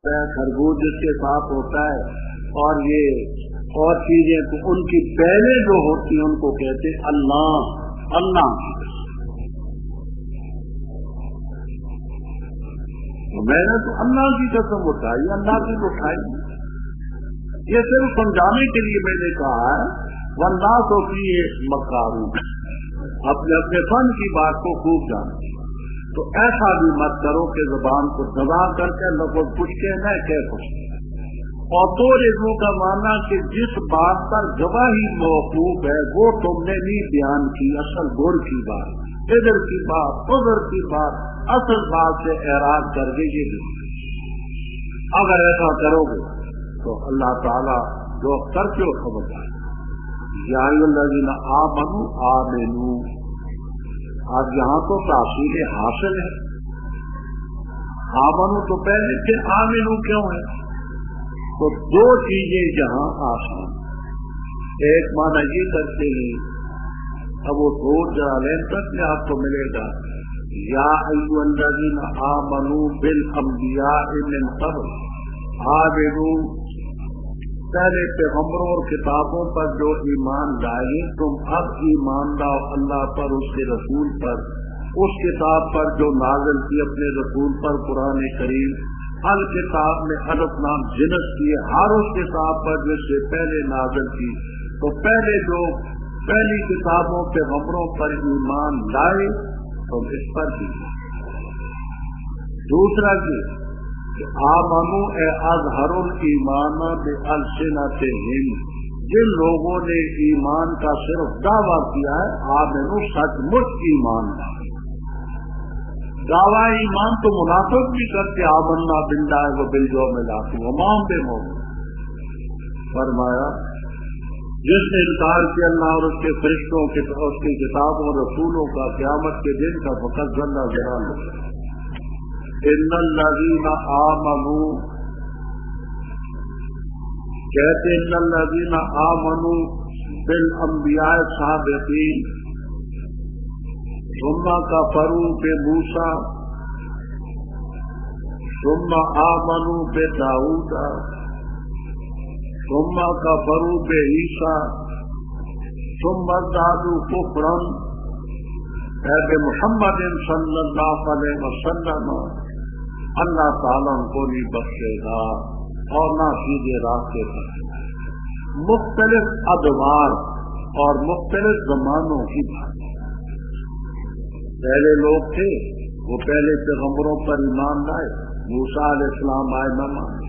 خربوز جس کے ساتھ ہوتا ہے اور یہ اور چیزیں تو ان کی پہلے جو ہوتی ہیں ان کو کہتے اللہ اللہ کی قسم. میں نے تو اللہ کی قسم اٹھائی، اللہ کی اٹھائی. یہ صرف سمجھانے کے لیے میں نے کہا ہے واللہ تو کی مکاروں اپنے اپنے فن کی بات کو خوب جانتے. تو ایسا بھی مت کرو کہ زبان کو دبا کر کے لفظ پوچھ کے نہ کہہ سکتے. اور دو رزقوں کا معنی کہ جس بات پر گواہی موقوف ہے وہ تم نے نہیں بیان کی، اصل گڑ کی بات، ادھر کی بات، ادھر کی بات، اصل بات سے اعراض کر کے یہ بھی. اگر ایسا کرو گے تو اللہ تعالیٰ جو کرتے ہو خبردار. یا الذین آمنوا آمنوا، اب یہاں تو تاثیر حاصل ہے. آمنوا تو پہلے تھے، آمنوا کیوں ہے؟ تو دو چیزیں جہاں آسان. ایک معنی یہ کرتے ہیں، اب وہ سوچ ذرا لین تک میں آپ کو ملے گا، یا ایھا الذین آمنوا بالانبیاء من قبل آمنوا، پہلے پیغمبروں اور کتابوں پر جو ایمان لائے تم اب ایمان لاؤ اللہ پر، اس کے رسول پر، اس کتاب پر جو نازل کی اپنے رسول پر قرآن کریم. ہر کتاب میں الف نام جنس کی ہے، ہر اس کتاب پر جس سے پہلے نازل کی. تو پہلے جو پہلی کتابوں پیغمبروں پر ایمان لائے تم اس پر بھی. دوسرا کہ آمنو اے اظہر الایمان بالسنتہم، جن لوگوں نے ایمان کا صرف دعویٰ کیا ہے آمنو سچ مچ ایمان لائے. دعویٰ ایمان تو منافق بھی کرتے، آمنا باللہ و بالیوم الاخر وما ہم بمؤمنین. فرمایا جس نے انکار کیا اللہ اور اس کے فرشتوں کے اس کی کتابوں اور رسولوں کا قیامت کے دن کا فقط ضل ضلال. ان الذین آمنوا، کہتے ان الذین آمنوا بالانبیاء السابقین ثم کفروا بموسیٰ ثم آمنوا بداؤد ثم کفروا بعیسیٰ ثم ازدادوا کفرا. اے محمد صلی اللہ علیہ وسلم، اللہ تعالیٰ ان کو نہیں بخشے گا اور نہ سیدھے راستے پر. مختلف ادوار اور مختلف زمانوں کی بات. پہلے لوگ تھے وہ پہلے پیغمبروں پر ایمان لائے، موسیٰ علیہ السلام آئے نہ مانے،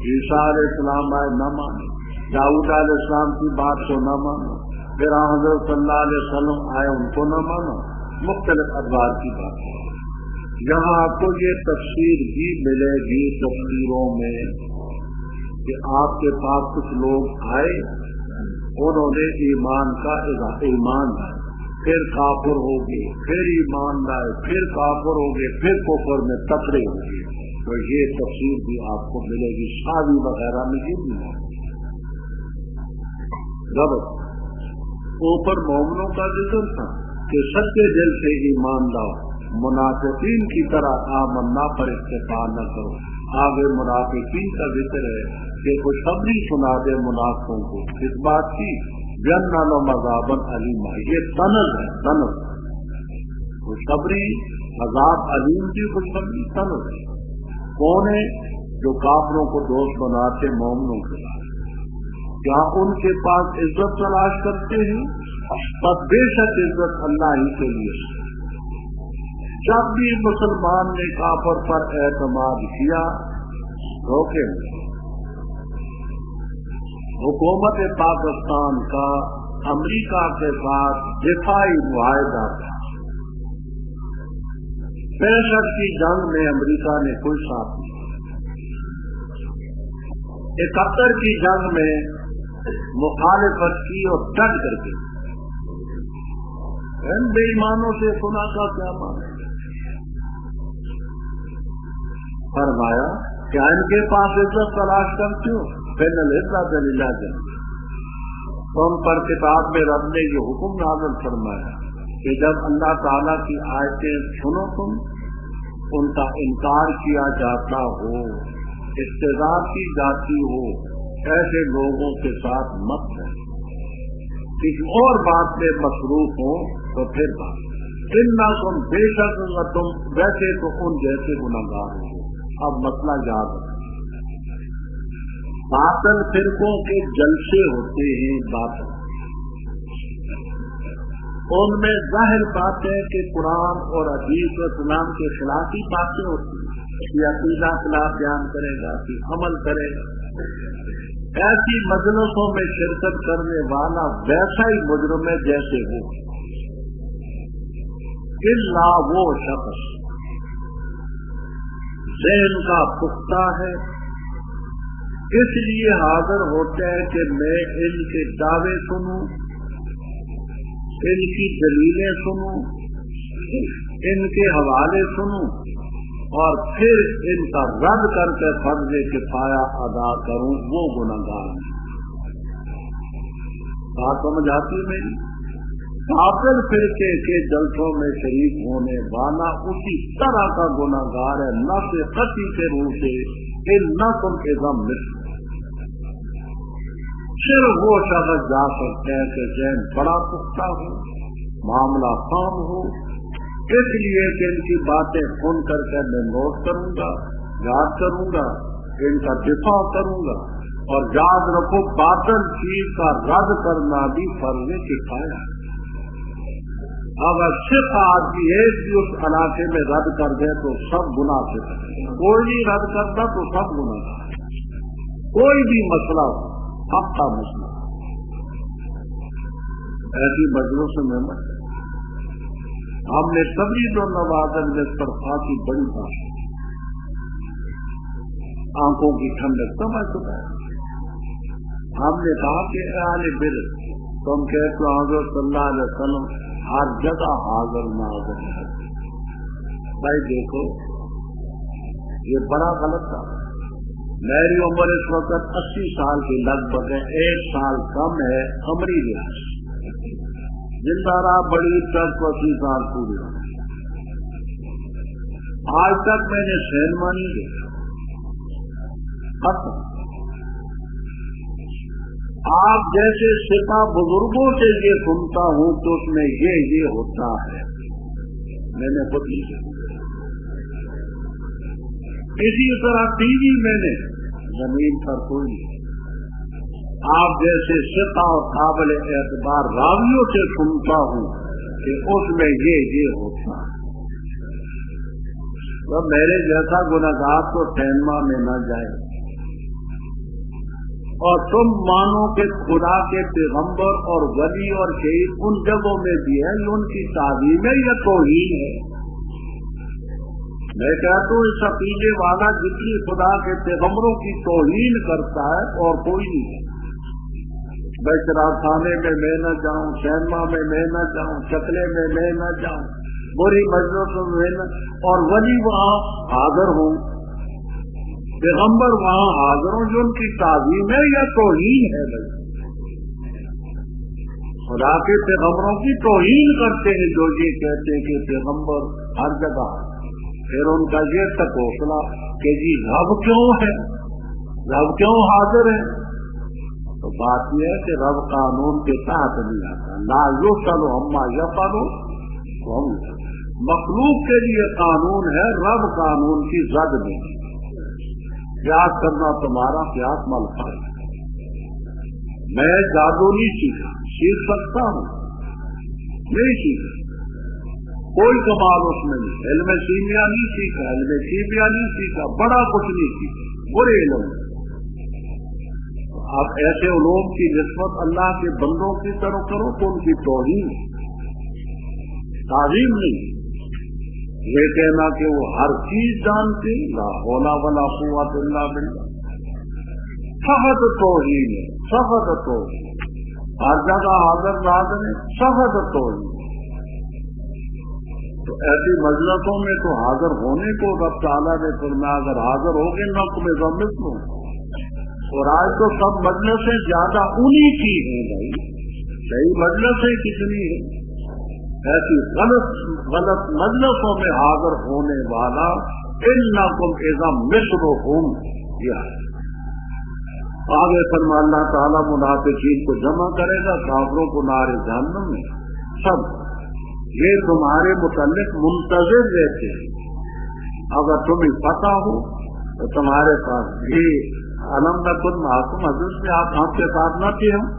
عیسیٰ علیہ السلام آئے نہ مانے، داؤد علیہ السلام کی بات کو نہ مانا، پھر حضرت صلی اللہ علیہ وسلم آئے ان کو نہ مانا. مختلف ادوار کی بات ہے. یہاں آپ کو یہ تفسیر بھی ملے گی تفسیروں میں کہ آپ کے پاس کچھ لوگ آئے، انہوں نے ایمان کا ایمان لائے، پھر کافر ہو گئے، پھر ایمان لائے، پھر کافر ہو گئے، پھر کفر میں تکڑے ہو گئے. تو یہ تفسیر بھی آپ کو ملے گی. شادی وغیرہ میں یہ بھی ہے. اوپر مومنوں کا ذکر تھا کہ سچے دل سے ایمان لاؤ، منافقین کی طرح آمنا پر اکتفا نہ کرو. آگے منافقین کا ذکر ہے کہ خوشخبری سنا دے منافقوں کو. اس بات کی جن عذاب علیم، یہ طنز ہے، طنز. خوشخبری عذاب علیم کی خوشخبری طنز ہے. کون ہے؟ جو کافروں کو دوست بناتے مومنوں کے ساتھ. کیا ان کے پاس عزت تلاش کرتے ہیں؟ بس بے شک عزت اللہ ہی کے لیے. جب بھی مسلمان نے کافر پر اعتماد کیا روکے. حکومت پاکستان کا امریکہ کے ساتھ دفاعی معاہدہ تھا. 65 کی جنگ میں امریکہ نے کوئی ساتھ نہیں. 71 کی جنگ میں مخالفت کی اور ڈٹ کر کے. ان بے ایمانوں سے سنا کا کیا مانا؟ فرمایا کیا ان کے پاس عزت تلاش کرتے ہو؟ بین العزت للہ جل. ان پر کتاب میں رب نے یہ حکم نازل فرمایا کہ جب اللہ تعالیٰ کی آیتیں سنو تم ان کا انکار کیا جاتا ہو اقتدار کی جاتی ہو ایسے لوگوں کے ساتھ مت رہے، کسی اور بات میں مصروف ہو تو پھر بات نہ تم بے شک تم ویسے تو ان جیسے گناہگار ہو۔ اب مسئلہ یاد رکھیں، باطل فرقوں کے جلسے ہوتے ہیں، باطل ان میں ظاہر بات ہے کہ قرآن اور حدیث و اسلام کے خلاف ہی باتیں ہوتی ہیں، کہ عقیدہ خلاف بیان کرے گا، کہ عمل کرے گا۔ ایسی مجلسوں میں شرکت کرنے والا ویسا ہی مجرم ہے جیسے وہ، الا وہ شخص ذہن کا پختہ ہے، اس لیے حاضر ہوتا ہے کہ میں ان کے دعوے سنوں، ان کی دلیلیں سنوں، ان کے حوالے سنوں، اور پھر ان کا رد کر کے فرض کفایہ ادا کروں، وہ گناہگار ہے۔ بات سمجھ آتی ہے میری؟ باطل فرقے کے جلسوں میں شریک ہونے والا اسی طرح کا گناہگار ہے، نہ سے قطعی کے روح سے ان نہ تم کے غم مصر، صرف وہ شخص جا سکتے ہیں کہ ذہن بڑا پختہ ہو، معاملہ خام ہو، اس لیے کہ ان کی باتیں سن کر کے میں نوٹ کروں گا، یاد کروں گا، ان کا دفاع کروں گا، اور یاد رکھو باطل چیز کا رد کرنا بھی فرض کفایہ ہے۔ اگر صرف آدمی ایک بھی اس علاقے میں رد کر دے تو سب گناہ سے کرے، کوئی نہیں رد کرتا تو سب گناہ ہے۔ کوئی بھی مسئلہ ہو، حق کا مسئلہ، ایسی مجلس میں مت۔ ہم نے تبریز و نوازن میں طرفہ کی بڑی بات، آنکھوں کی ٹھنڈک سمجھ چکا ہے۔ ہم نے کہا کہ اہل بر تم کہتے ہو حضرت صلی اللہ علیہ وسلم ہر جگہ حاضر ناظر ہے۔ بھائی دیکھو یہ بڑا غلط تھا۔ میری عمر اس وقت 80 سال کی لگ بھگ ہے، 1 سال کم ہے عمری ریاست، زندہ رہا بڑی تک 80 سال پوری ہو۔ آج تک میں نے سینما نہیں دیکھا۔ آپ جیسے سپاہ بزرگوں سے یہ سنتا ہوں تو اس میں یہ ہوتا ہے، میں نے خود نہیں دیکھا۔ اسی طرح ٹی وی میں نے زمین پر کوئی نہیں، آپ جیسے سپاہ اور قابل اعتبار راویوں سے سنتا ہوں کہ اس میں یہ ہوتا ہے۔ تو میرے جیسا گناہگار تو سینما میں نہ جائے۔ اور تم مانو کہ خدا کے پیغمبر اور ولی اور شہید ان جگہوں میں بھی ہے، یہ ان کی تعظیم ہے یا توہین ہے؟ میں کہتا ہوں اس عقیدے والا جتنی خدا کے پیغمبروں کی توہین کرتا ہے اور کوئی نہیں ہے۔ میں شراب خانے میں نہ جاؤں، سینما میں نہ جاؤں، چکلے میں نہ جاؤں، بری مجلسوں میں نہ، اور ولی وہاں حاضر ہوں، پیغمبر وہاں حاضر ہوں، جو ان کی تعظیم ہے یا توہین ہے؟ بھائی خدا کے پیغمبروں کی توہین کرتے ہیں جو یہ کہتے ہیں کہ پیغمبر ہر جگہ، پھر ان کا یہ تک حوصلہ کہ جی رب کیوں ہے، رب کیوں حاضر ہے؟ تو بات یہ ہے کہ رب قانون کے تحت نہیں آتا، لا یسأل عما یفعل وهم یسألون۔ مخلوق کے لیے قانون ہے، رب قانون کی زد میں۔ قیاس کرنا تمہارا قیاس ملتا ہے۔ میں جادو نہیں سیکھا، سیکھ سکتا ہوں، نہیں سیکھا، کوئی کمال اس میں نہیں۔ علم کیمیا نہیں سیکھا، علم کیمیا نہیں سیکھا، بڑا کچھ نہیں سیکھا، برے علم۔ آپ ایسے علوم کی نسبت اللہ کے بندوں کی طرف کرو تو ان کی توہین، تعظیم نہیں۔ یہ کہنا کہ وہ ہر چیز جانتے، لا حول ولا قوت الا باللہ، سخت توہین ہے، سخت توہین۔ ہر جگہ حاضر ناظر ہے، سخت توہین۔ تو ایسی مجلسوں میں تو حاضر ہونے کو رب تعالیٰ نے فرمایا اگر حاضر ہوگے نہ تمہیں ضمت لوں۔ اور آج تو سب مجلسیں زیادہ انہی کی ہیں بھائی، صحیح مجلسیں کتنی ہیں؟ ایسی غلط مجلسوں میں حاضر ہونے والا انکم اذا مثلہم، کیا۔ آگے فرما اللہ تعالیٰ منافقین کو جمع کرے گا، کافروں کو نار جہنم میں، سب یہ تمہارے متعلق منتظر رہتے ہیں۔ اگر تمہیں پتہ ہو تو تمہارے پاس یہ علم نکن معصوم حضرت میں آپ کے ساتھ نہ تھے ہم،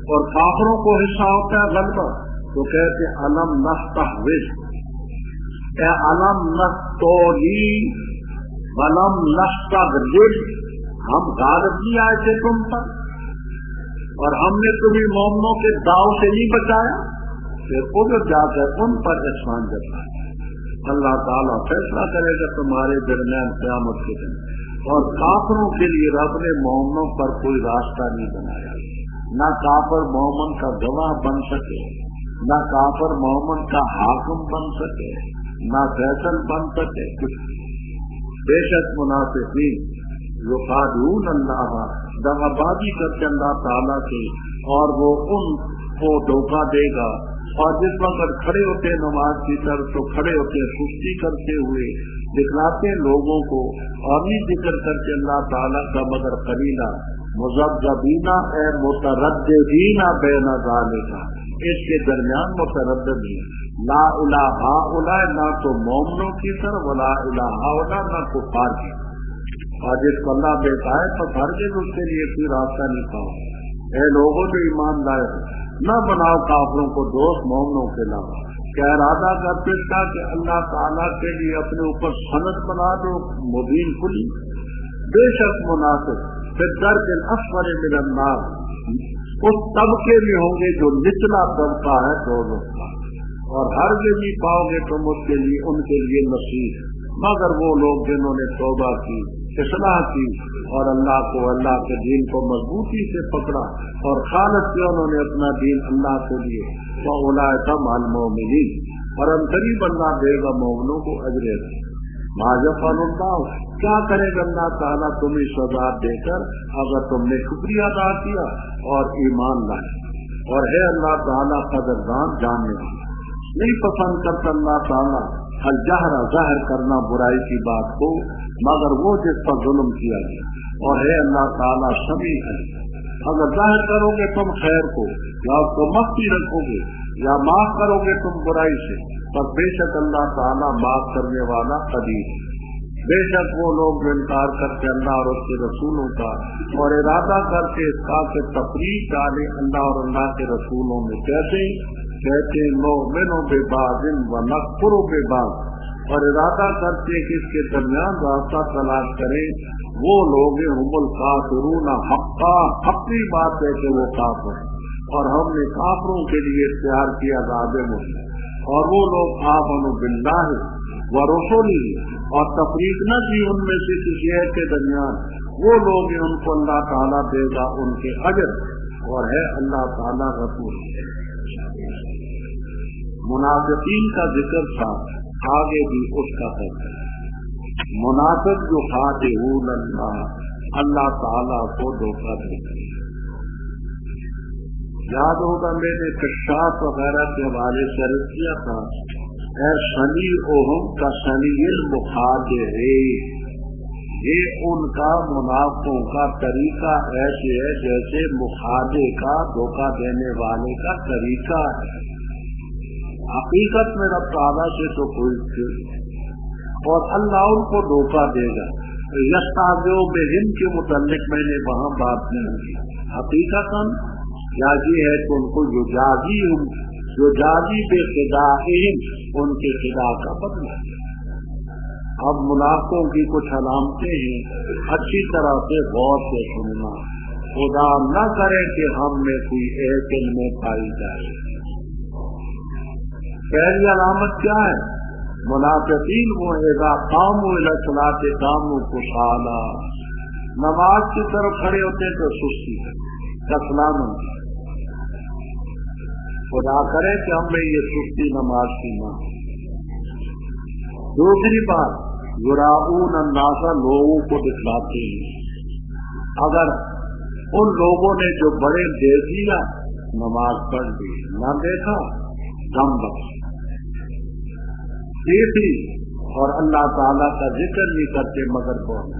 اور کافروں کو حصہ ہوتا ہے غلبہ، تو کہتے علم نستحوذ، اے علم نستولی ولم نستغلب، ہم غالب نہیں آئے تھے تم پر اور ہم نے تمہیں مومنوں کے داؤ سے نہیں بچایا، پھر ادھر جا کر ان پر احسان جتایا۔ اللہ تعالیٰ فیصلہ کرے گا تمہارے درمیان قیامت کے دن، اور کافروں کے لیے رب نے مومنوں پر کوئی راستہ نہیں بنایا، نہ کافر مومن کا گواہ بن سکے، نہ کافر مومن کا حاکم بن سکے، نہ فیصل بن سکے کچھ۔ بے شک منافقین یخادعون اللہ، دغا بازی کرتے اللہ تعالیٰ سے، اور وہ ان کو دھوکہ دے گا، اور جس وقت کھڑے ہوتے نماز کی طرف تو کھڑے ہوتے سستی کرتے ہوئے دکھلاتے لوگوں کو، اور نہیں ذکر کرتے اللہ تعالیٰ کا مگر قلیلا، مذبذبین اے مترددین بین ذالک، اس کے درمیان متردد ہے، لا الہ ہؤلاء، نہ تو مومنوں کی طرف، ولا الہ ہؤلاء، نہ کفار کی، اور جس کو اللہ دیتا ہے تو ہرگز اس کے لیے کوئی راستہ نہیں پاؤ۔ اے لوگوں جو ایمان لائے ہو، نہ بناؤ کافروں کو دوست مومنوں کے علاوہ، کیا ارادہ کرتے تھا کہ اللہ تعالیٰ کے لیے اپنے اوپر سند بنا دو مبین کھلی؟ بے شک منافق پھر درک الاسفل من النار، اس طبقے میں ہوں گے جو نچلا طبقہ ہے دوزخ کا، اور ہرگز نہیں پاؤ گے تم اس کے لیے ان کے لیے نصیب مگر وہ لوگ جنہوں نے توبہ کی، اصلاح کی، اور اللہ کو، اللہ کے دین کو مضبوطی سے پکڑا، اور خالص کیا انہوں نے اپنا دین اللہ کے لیے، فَأُولَٰئِکَ مَعَ الْمُؤْمِنِينَ، اور ہم قریب اللہ دے گا مومنوں کو اجر۔ مَا يَفْعَلُ اللَّهُ، کیا کرے گا اللہ تعالیٰ تمہیں سزا دے کر اگر تم نے شکریہ ادا کیا اور ایمان لائے، اور ہے اللہ تعالیٰ قدردان جاننے والا۔ نہیں پسند کرتا اللہ تعالیٰ الجہر، ظاہر کرنا برائی کی بات کو، مگر وہ جس پر ظلم کیا گیا، اور ہے اللہ تعالیٰ سمیع ہے۔ اگر ظاہر کرو گے تم خیر کو، یا اس کو مخفی رکھو گے، یا معاف کرو گے تم برائی سے، پر بے شک اللہ تعالیٰ معاف کرنے والا قدیر ہے۔ بے شک وہ لوگ جو انکار کرتے اللہ اور اس کے رسولوں کا، اور ارادہ کرتے اس کا کہ تفریق ڈالے اللہ اور اللہ کے رسولوں میں، کہتے نؤمن ببعض ونکفر ببعض، اور ارادہ کرتے کہ اس کے درمیان راستہ تلاش کریں، وہ لوگ هم الکافرون حقا، حقی بات ہے کہ وہ کافر ہیں، اور ہم نے کافروں کے لیے اختیار کیا عذاب مہین، اور وہ لوگ آمنوا باللہ ورسولہ، اور تفریق نہ کی ان میں سے کسی ایک کے درمیان، وہ لوگ ان کو اللہ تعالیٰ دے گا ان کے اجر، اور ہے اللہ تعالیٰ غفور۔ منافقین کا ذکر تھا، آگے بھی اس کا ذکر ہے۔ منافق جو خادعون اللہ، اللہ تعالیٰ کو دھوکہ دیتے ہیں۔ یاد ہوگا میں نے کشاف وغیرہ کے حوالے سے عرض کیا تھا، اے صنیعہم کصنیع المخادعین، یہ ان کا منافقوں کا طریقہ ایسے ہے جیسے مخادع کا، دھوکہ دینے والے کا طریقہ ہے۔ حقیقت میں رب تعالیٰ سے تو کوئی چیز، اور اللہ ان کو دھوکہ دے گا۔ یستہزئون بہم کے متعلق میں نے وہاں بات نہیں کی، حقیقتاً یا یہ ہے کہ ان کو یجازی بخداعہم، ان کے خدا کا بدلہ۔ اب منافقوں کی کچھ علامتیں ہیں، اچھی طرح سے غور سے سننا، خدا نہ کرے کہ ہم میں کوئی ایک ان میں پائی جائے۔ پہلی علامت کیا ہے؟ منافقین وہ اذا قاموا الی الصلاۃ قاموا کسالى، نماز کی طرف کھڑے ہوتے تو سستی، کسلان۔ خدا کرے کہ ہم میں یہ سستی نماز کی نہ ہو۔ دوسری بات، یراؤون الناس، لوگوں کو دکھلاتے ہیں۔ اگر ان لوگوں نے جو بڑے دیکھ لیا نماز پڑھ لی، نہ دیکھا دم بخش دیکھی، اور اللہ تعالیٰ کا ذکر نہیں کرتے مگر بولنا۔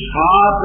7